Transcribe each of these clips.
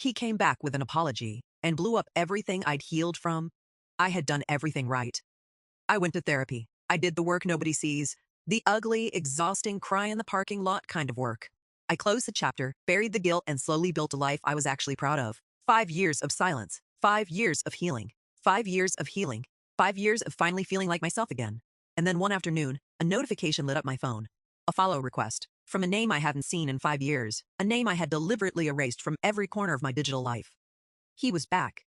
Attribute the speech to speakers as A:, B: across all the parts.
A: He came back with an apology and blew up everything I'd healed from. I had done everything right. I went to therapy. I did the work nobody sees, the ugly, exhausting, cry in the parking lot kind of work. I closed the chapter, buried the guilt, and slowly built a life I was actually proud of. 5 years of silence, 5 years of healing, 5 years of healing, 5 years of finally feeling like myself again. And then one afternoon, a notification lit up my phone. A follow request from a name I hadn't seen in 5 years, a name I had deliberately erased from every corner of my digital life. He was back.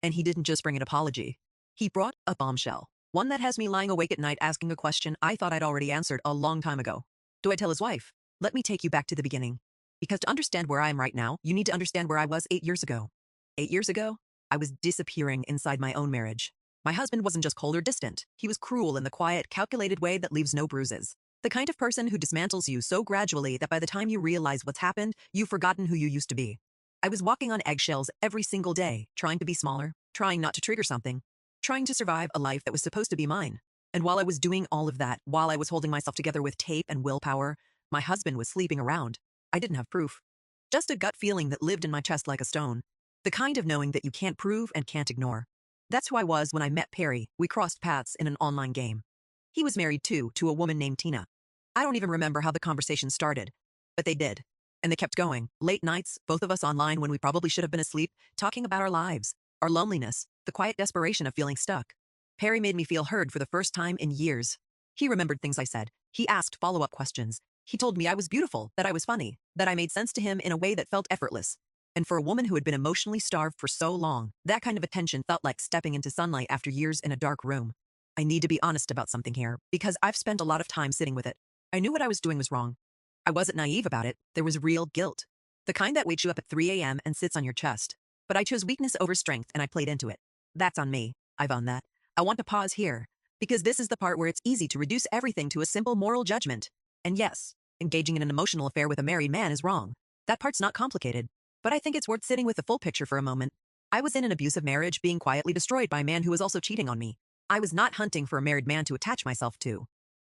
A: And he didn't just bring an apology. He brought a bombshell. One that has me lying awake at night asking a question I thought I'd already answered a long time ago. Do I tell his wife? Let me take you back to the beginning. Because to understand where I am right now, you need to understand where I was 8 years ago. 8 years ago, I was disappearing inside my own marriage. My husband wasn't just cold or distant. He was cruel in the quiet, calculated way that leaves no bruises. The kind of person who dismantles you so gradually that by the time you realize what's happened, you've forgotten who you used to be. I was walking on eggshells every single day, trying to be smaller, trying not to trigger something, trying to survive a life that was supposed to be mine. And while I was doing all of that, while I was holding myself together with tape and willpower, my husband was sleeping around. I didn't have proof. Just a gut feeling that lived in my chest like a stone. The kind of knowing that you can't prove and can't ignore. That's who I was when I met Perry. We crossed paths in an online game. He was married too, to a woman named Tina. I don't even remember how the conversation started, but they did. And they kept going. Late nights, both of us online when we probably should have been asleep, talking about our lives, our loneliness, the quiet desperation of feeling stuck. Perry made me feel heard for the first time in years. He remembered things I said. He asked follow-up questions. He told me I was beautiful, that I was funny, that I made sense to him in a way that felt effortless. And for a woman who had been emotionally starved for so long, that kind of attention felt like stepping into sunlight after years in a dark room. I need to be honest about something here, because I've spent a lot of time sitting with it. I knew what I was doing was wrong. I wasn't naive about it. There was real guilt. The kind that wakes you up at 3 a.m. and sits on your chest. But I chose weakness over strength and I played into it. That's on me. I've owned that. I want to pause here, because this is the part where it's easy to reduce everything to a simple moral judgment. And yes, engaging in an emotional affair with a married man is wrong. That part's not complicated. But I think it's worth sitting with the full picture for a moment. I was in an abusive marriage being quietly destroyed by a man who was also cheating on me. I was not hunting for a married man to attach myself to.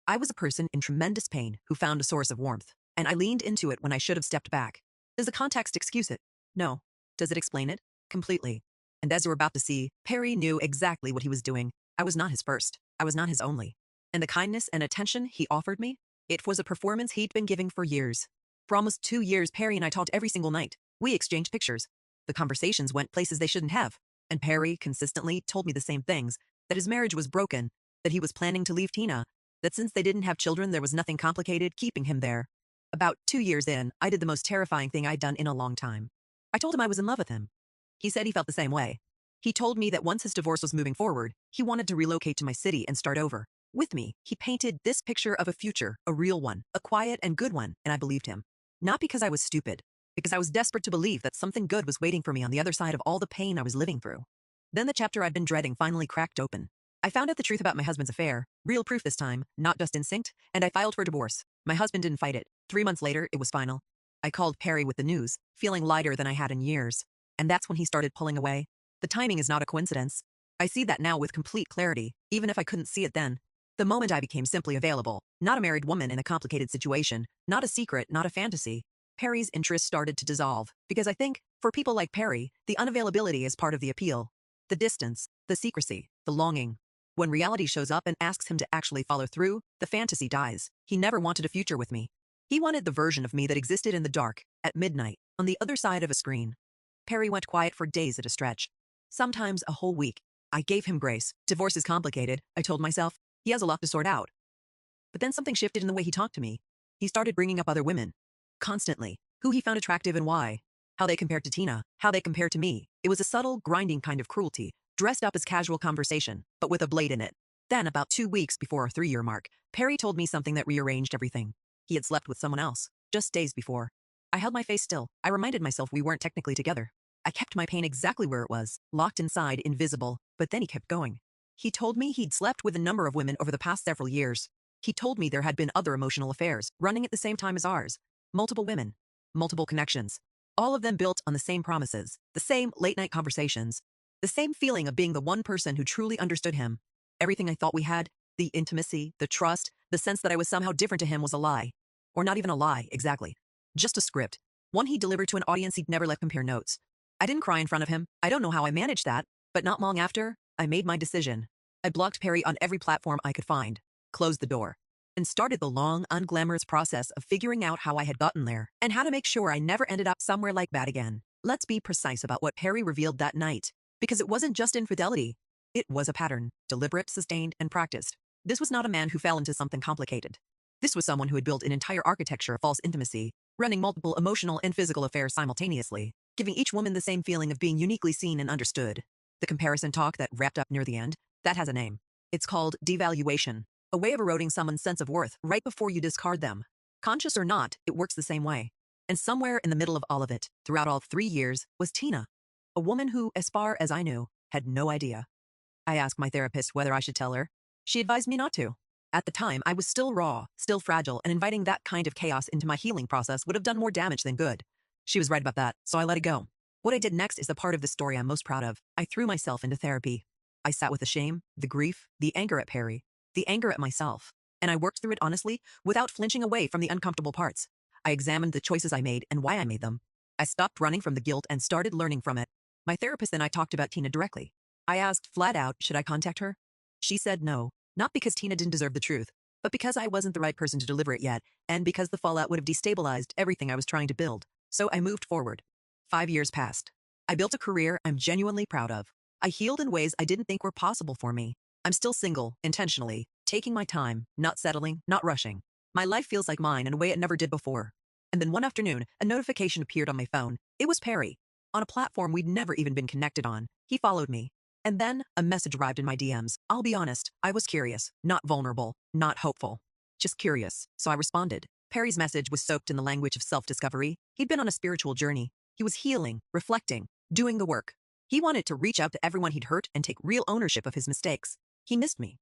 A: I was a person in tremendous pain who found a source of warmth, and I leaned into it when I should have stepped back. Does the context excuse it? No. Does it explain it? Completely. And as you're about to see, Perry knew exactly what he was doing. I was not his first. I was not his only. And the kindness and attention he offered me, it was a performance he'd been giving for years. For almost 2 years, Perry and I talked every single night. We exchanged pictures. The conversations went places they shouldn't have. And Perry consistently told me the same things, that his marriage was broken, that he was planning to leave Tina, that since they didn't have children, there was nothing complicated keeping him there. About 2 years in, I did the most terrifying thing I'd done in a long time. I told him I was in love with him. He said he felt the same way. He told me that once his divorce was moving forward, he wanted to relocate to my city and start over. With me, he painted this picture of a future, a real one, a quiet and good one, and I believed him. Not because I was stupid, because I was desperate to believe that something good was waiting for me on the other side of all the pain I was living through. Then the chapter I'd been dreading finally cracked open. I found out the truth about my husband's affair, real proof this time, not just instinct, and I filed for divorce. My husband didn't fight it. 3 months later, it was final. I called Perry with the news, feeling lighter than I had in years. And that's when he started pulling away. The timing is not a coincidence. I see that now with complete clarity, even if I couldn't see it then. The moment I became simply available, not a married woman in a complicated situation, not a secret, not a fantasy, Perry's interest started to dissolve, because I think, for people like Perry, the unavailability is part of the appeal. The distance, the secrecy, the longing. When reality shows up and asks him to actually follow through, the fantasy dies. He never wanted a future with me. He wanted the version of me that existed in the dark, at midnight, on the other side of a screen. Perry went quiet for days at a stretch. Sometimes a whole week. I gave him grace. Divorce is complicated, I told myself. He has a lot to sort out. But then something shifted in the way he talked to me. He started bringing up other women. Constantly. Who he found attractive and why. How they compared to Tina. How they compared to me. It was a subtle, grinding kind of cruelty, dressed up as casual conversation, but with a blade in it. Then, about 2 weeks before our 3-year mark, Perry told me something that rearranged everything. He had slept with someone else, just days before. I held my face still. I reminded myself we weren't technically together. I kept my pain exactly where it was, locked inside, invisible, but then he kept going. He told me he'd slept with a number of women over the past several years. He told me there had been other emotional affairs, running at the same time as ours. Multiple women. Multiple connections. All of them built on the same promises, the same late-night conversations, the same feeling of being the one person who truly understood him. Everything I thought we had, the intimacy, the trust, the sense that I was somehow different to him was a lie. Or not even a lie, exactly. Just a script. One he delivered to an audience he'd never let compare notes. I didn't cry in front of him. I don't know how I managed that, but not long after, I made my decision. I blocked Perry on every platform I could find, closed the door, and started the long, unglamorous process of figuring out how I had gotten there and how to make sure I never ended up somewhere like that again. Let's be precise about what Perry revealed that night, because it wasn't just infidelity. It was a pattern, deliberate, sustained, and practiced. This was not a man who fell into something complicated. This was someone who had built an entire architecture of false intimacy, running multiple emotional and physical affairs simultaneously, giving each woman the same feeling of being uniquely seen and understood. The comparison talk that wrapped up near the end, that has a name. It's called devaluation, a way of eroding someone's sense of worth right before you discard them. Conscious or not, it works the same way. And somewhere in the middle of all of it, throughout all 3 years, was Tina, a woman who, as far as I knew, had no idea. I asked my therapist whether I should tell her. She advised me not to. At the time, I was still raw, still fragile, and inviting that kind of chaos into my healing process would have done more damage than good. She was right about that, so I let it go. What I did next is the part of the story I'm most proud of. I threw myself into therapy. I sat with the shame, the grief, the anger at Perry, the anger at myself, and I worked through it honestly, without flinching away from the uncomfortable parts. I examined the choices I made and why I made them. I stopped running from the guilt and started learning from it. My therapist and I talked about Tina directly. I asked flat out, should I contact her? She said no, not because Tina didn't deserve the truth, but because I wasn't the right person to deliver it yet, and because the fallout would have destabilized everything I was trying to build. So I moved forward. 5 years passed. I built a career I'm genuinely proud of. I healed in ways I didn't think were possible for me. I'm still single, intentionally, taking my time, not settling, not rushing. My life feels like mine in a way it never did before. And then one afternoon, a notification appeared on my phone. It was Perry, on a platform we'd never even been connected on. He followed me. And then, a message arrived in my DMs. I'll be honest, I was curious, not vulnerable, not hopeful. Just curious, so I responded. Perry's message was soaked in the language of self-discovery. He'd been on a spiritual journey. He was healing, reflecting, doing the work. He wanted to reach out to everyone he'd hurt and take real ownership of his mistakes. He missed me.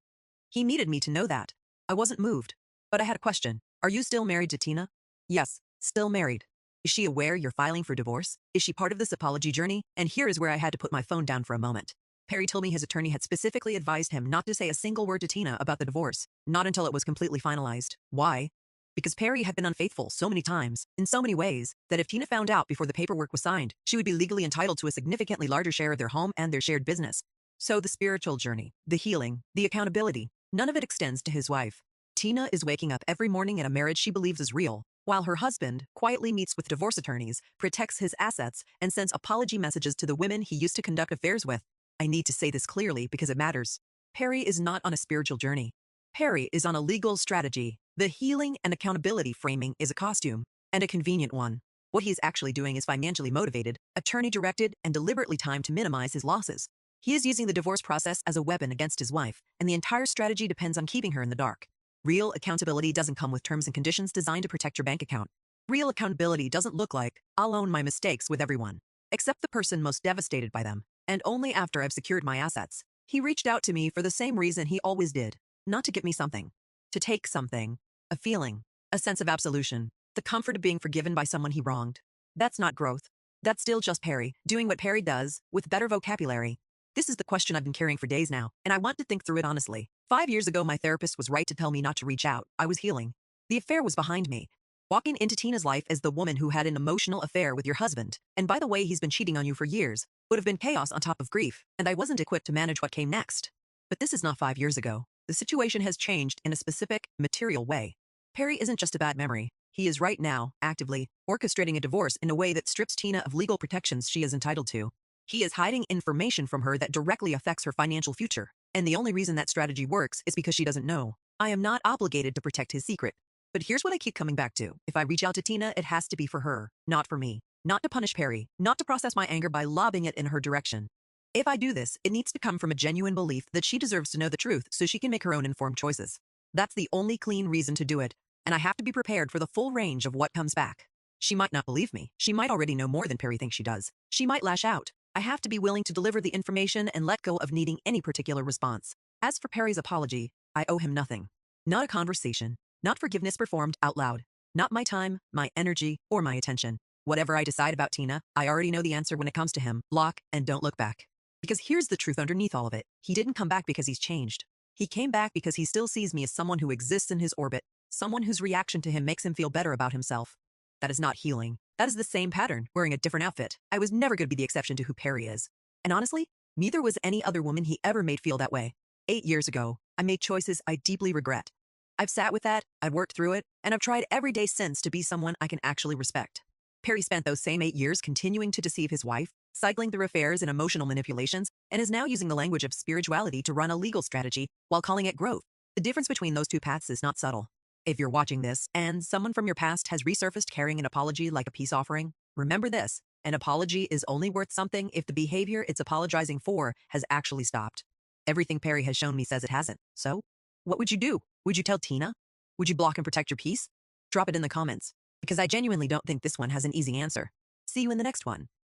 A: He needed me to know that. I wasn't moved. But I had a question. Are you still married to Tina? Yes, still married. Is she aware you're filing for divorce? Is she part of this apology journey? And here is where I had to put my phone down for a moment. Perry told me his attorney had specifically advised him not to say a single word to Tina about the divorce, not until it was completely finalized. Why? Because Perry had been unfaithful so many times, in so many ways, that if Tina found out before the paperwork was signed, she would be legally entitled to a significantly larger share of their home and their shared business. So the spiritual journey, the healing, the accountability, none of it extends to his wife. Tina is waking up every morning in a marriage she believes is real, while her husband quietly meets with divorce attorneys, protects his assets, and sends apology messages to the women he used to conduct affairs with. I need to say this clearly because it matters. Perry is not on a spiritual journey. Perry is on a legal strategy. The healing and accountability framing is a costume, and a convenient one. What he is actually doing is financially motivated, attorney-directed, and deliberately timed to minimize his losses. He is using the divorce process as a weapon against his wife, and the entire strategy depends on keeping her in the dark. Real accountability doesn't come with terms and conditions designed to protect your bank account. Real accountability doesn't look like, I'll own my mistakes with everyone, except the person most devastated by them, and only after I've secured my assets. He reached out to me for the same reason he always did, not to get me something, to take something, a feeling, a sense of absolution, the comfort of being forgiven by someone he wronged. That's not growth. That's still just Perry, doing what Perry does, with better vocabulary. This is the question I've been carrying for days now, and I want to think through it honestly. 5 years ago, my therapist was right to tell me not to reach out. I was healing. The affair was behind me. Walking into Tina's life as the woman who had an emotional affair with your husband, and by the way, he's been cheating on you for years, would have been chaos on top of grief, and I wasn't equipped to manage what came next. But this is not 5 years ago. The situation has changed in a specific, material way. Perry isn't just a bad memory. He is right now, actively, orchestrating a divorce in a way that strips Tina of legal protections she is entitled to. He is hiding information from her that directly affects her financial future. And the only reason that strategy works is because she doesn't know. I am not obligated to protect his secret. But here's what I keep coming back to. If I reach out to Tina, it has to be for her, not for me. Not to punish Perry, not to process my anger by lobbing it in her direction. If I do this, it needs to come from a genuine belief that she deserves to know the truth so she can make her own informed choices. That's the only clean reason to do it, and I have to be prepared for the full range of what comes back. She might not believe me. She might already know more than Perry thinks she does. She might lash out. I have to be willing to deliver the information and let go of needing any particular response. As for Perry's apology, I owe him nothing. Not a conversation, not forgiveness performed out loud, not my time, my energy, or my attention. Whatever I decide about Tina, I already know the answer when it comes to him. Lock and don't look back. Because here's the truth underneath all of it. He didn't come back because he's changed. He came back because he still sees me as someone who exists in his orbit, someone whose reaction to him makes him feel better about himself. That is not healing. That is the same pattern, wearing a different outfit. I was never going to be the exception to who Perry is. And honestly, neither was any other woman he ever made feel that way. 8 years ago, I made choices I deeply regret. I've sat with that, I've worked through it, and I've tried every day since to be someone I can actually respect. Perry spent those same 8 years continuing to deceive his wife, cycling through affairs and emotional manipulations, and is now using the language of spirituality to run a legal strategy while calling it growth. The difference between those two paths is not subtle. If you're watching this and someone from your past has resurfaced carrying an apology like a peace offering, remember this: an apology is only worth something if the behavior it's apologizing for has actually stopped. Everything Perry has shown me says it hasn't. So, what would you do? Would you tell Tina? Would you block and protect your peace? Drop it in the comments, because I genuinely don't think this one has an easy answer. See you in the next one.